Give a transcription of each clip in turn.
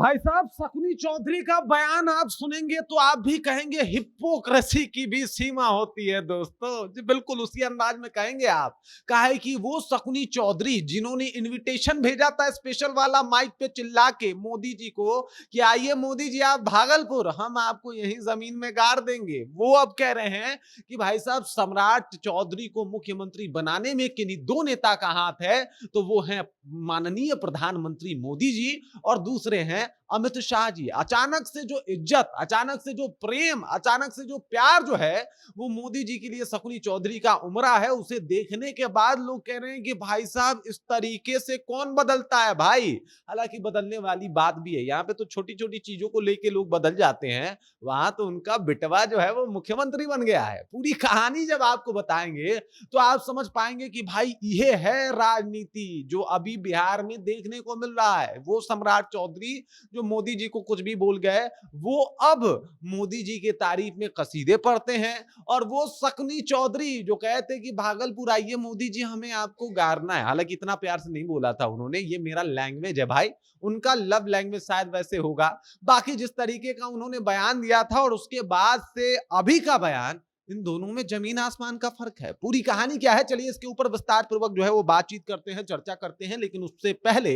भाई साहब, शकुनी चौधरी का बयान आप सुनेंगे तो आप भी कहेंगे हिप्पोक्रेसी की भी सीमा होती है दोस्तों जी। बिल्कुल उसी अंदाज में कहेंगे आप। कहा है कि वो शकुनी चौधरी जिन्होंने इनविटेशन भेजा था स्पेशल वाला माइक पे चिल्ला के मोदी जी को कि आइए मोदी जी आप भागलपुर, हम आपको यही जमीन में गाड़ देंगे, वो अब कह रहे हैं कि भाई साहब सम्राट चौधरी को मुख्यमंत्री बनाने में किन्हीं दो नेता का हाथ है, तो वो है माननीय प्रधानमंत्री मोदी जी और दूसरे हैं अमित शाह जी। अचानक से जो इज्जत, अचानक से जो प्रेम, अचानक से जो प्यार जो है वो मोदी जी के लिए शकुनी चौधरी का उमड़ा है। उसे देखने के बाद लोग कह रहे हैं कि भाई साहब इस तरीके से कौन बदलता है भाई। हालांकि बदलने वाली बात भी है, यहाँ पे तो छोटी छोटी चीजों को लेके लोग बदल जाते हैं, वहां तो उनका बेटवा जो है वो मुख्यमंत्री बन गया है। पूरी कहानी जब आपको बताएंगे तो आप समझ पाएंगे कि भाई ये है राजनीति जो अभी बिहार में देखने को मिल रहा है। वो सम्राट चौधरी जो मोदी जी को कुछ भी बोल गए, वो अब मोदी जी के तारीफ में कसीदे पढ़ते हैं। और वो शकुनी चौधरी जो कहते कि भागलपुर आइए मोदी जी हमें आपको गारना है, हालांकि इतना प्यार से नहीं बोला था उन्होंने, ये मेरा लैंग्वेज है भाई, उनका लव लैंग्वेज शायद वैसे होगा। बाकी जिस तरीके का उन्होंने बयान दिया था और उसके बाद से अभी का बयान, इन दोनों में जमीन आसमान का फर्क है। पूरी कहानी क्या है, चलिए इसके ऊपर विस्तार पूर्वक जो है वो बातचीत करते हैं, चर्चा करते हैं। लेकिन उससे पहले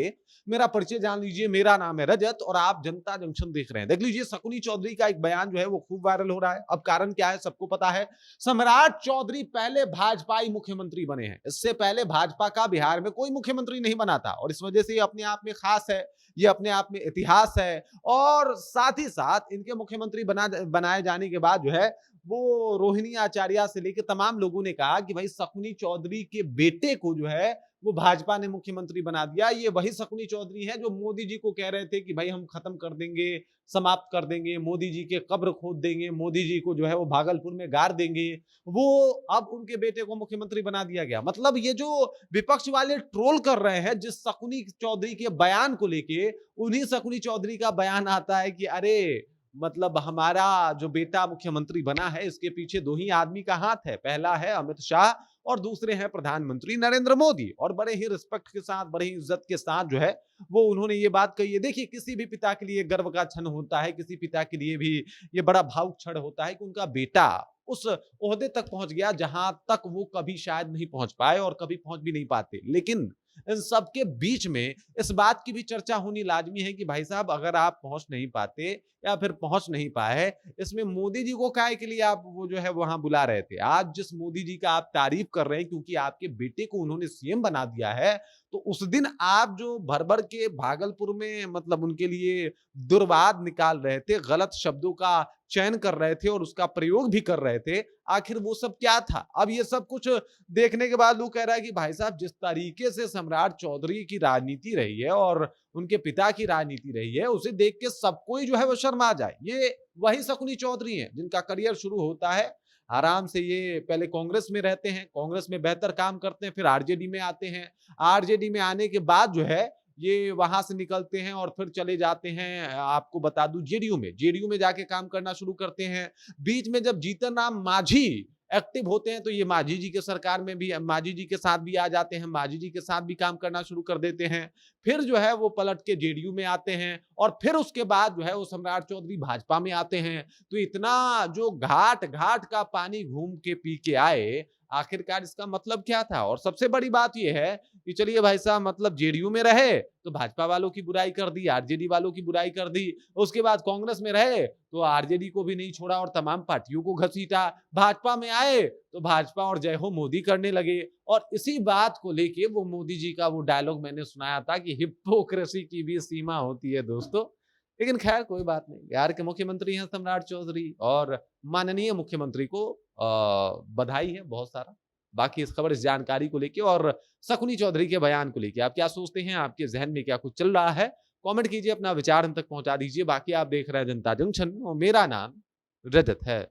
मेरा परिचय जान लीजिए। मेरा नाम है रजत और आप जनता जंक्शन देख रहे हैं। देख लीजिए शकुनी चौधरी का एक बयान जो है वो खूब वायरल हो रहा है। अब कारण क्या है सबको पता है। सम्राट चौधरी पहले भाजपाई मुख्यमंत्री बने हैं। इससे पहले भाजपा का बिहार में कोई मुख्यमंत्री नहीं बना था और इस वजह से ये अपने आप में खास है, ये अपने आप में इतिहास है। और साथ ही साथ इनके मुख्यमंत्री बनाए जाने के बाद जो है वो रोहिणी आचार्य से लेकर तमाम लोगों ने कहा कि भाई शकुनी चौधरी के बेटे को जो है वो भाजपा ने मुख्यमंत्री बना दिया। ये वही शकुनी चौधरी है जो मोदी जी को कह रहे थे कि भाई हम खत्म कर देंगे, समाप्त कर देंगे, मोदी जी के कब्र खोद देंगे, मोदी जी को जो है वो भागलपुर में गाड़ देंगे। वो अब उनके बेटे को मुख्यमंत्री बना दिया गया। मतलब ये जो विपक्ष वाले ट्रोल कर रहे हैं जिस शकुनी चौधरी के बयान को लेके, उन्हीं शकुनी चौधरी का बयान आता है कि अरे मतलब हमारा जो बेटा मुख्यमंत्री बना है इसके पीछे दो ही आदमी का हाथ है, पहला है अमित शाह और दूसरे हैं प्रधानमंत्री नरेंद्र मोदी। और बड़े ही रिस्पेक्ट के साथ, बड़े ही इज्जत के साथ जो है वो उन्होंने ये बात कही है। देखिए किसी भी पिता के लिए गर्व का क्षण होता है, किसी पिता के लिए भी ये बड़ा भावुक क्षण होता है कि उनका बेटा उस ओहदे तक पहुंच गया जहां तक वो कभी शायद नहीं पहुंच पाए और कभी पहुंच भी नहीं पाते। लेकिन इन सबके बीच में इस बात की भी चर्चा होनी लाजमी है कि भाई साहब अगर आप पहुंच नहीं पाते या फिर पहुंच नहीं पाए, इसमें मोदी जी को काहे के लिए आप वो जो है वहां बुला रहे थे। आज जिस मोदी जी का आप तारीफ कर रहे हैं क्योंकि आपके बेटे को उन्होंने सीएम बना दिया है, तो उस दिन आप जो भर भर के भागलपुर में मतलब उनके लिए दुर्वाद निकाल रहे थे, गलत शब्दों का चयन कर रहे थे और उसका प्रयोग भी कर रहे थे, आखिर वो सब क्या था। अब ये सब कुछ देखने के बाद लोग कह रहा है कि भाई साहब जिस तरीके से सम्राट चौधरी की राजनीति रही है और उनके पिता की राजनीति रही है, उसे देख के सब कोई जो है वो शर्मा जाए। ये वही शकुनी चौधरी हैं जिनका करियर शुरू होता है आराम से। ये पहले कांग्रेस में रहते हैं, कांग्रेस में बेहतर काम करते हैं, फिर आरजेडी में आते हैं। आरजेडी में आने के बाद जो है ये वहां से निकलते हैं और फिर चले जाते हैं, आपको बता दूं, जेडीयू में जाके काम करना शुरू करते हैं। बीच में जब जीतन राम मांझी एक्टिव होते हैं तो ये मांझी जी के सरकार में भी, मांझी जी के साथ भी आ जाते हैं, मांझी जी के साथ भी काम करना शुरू कर देते हैं। फिर जो है वो पलट के जेडीयू में आते हैं और फिर उसके बाद जो है वो सम्राट चौधरी भाजपा में आते हैं। तो इतना जो घाट घाट का पानी घूम के पी के आए, आखिरकार इसका मतलब क्या था। और सबसे बड़ी बात यह है कि चलिए भाई साहब मतलब जेडीयू में रहे तो भाजपा वालों की बुराई कर दी, आरजेडी वालों की बुराई कर दी, उसके बाद कांग्रेस में रहे तो आरजेडी को भी नहीं छोड़ा और तमाम पार्टियों को घसीटा, भाजपा में आए तो भाजपा और जय हो मोदी करने लगे। और इसी बात को लेके वो मोदी जी का वो डायलॉग मैंने सुनाया था कि हिप्पोक्रेसी की भी सीमा होती है दोस्तों। लेकिन खैर कोई बात नहीं, बिहार के मुख्यमंत्री हैं सम्राट चौधरी और माननीय मुख्यमंत्री को बधाई है बहुत सारा। बाकी इस खबर, इस जानकारी को लेके और शकुनी चौधरी के बयान को लेके आप क्या सोचते हैं, आपके जहन में क्या कुछ चल रहा है, कमेंट कीजिए, अपना विचार हम तक पहुंचा दीजिए। बाकी आप देख रहे हैं जनता जंक्शन और मेरा नाम रजत है।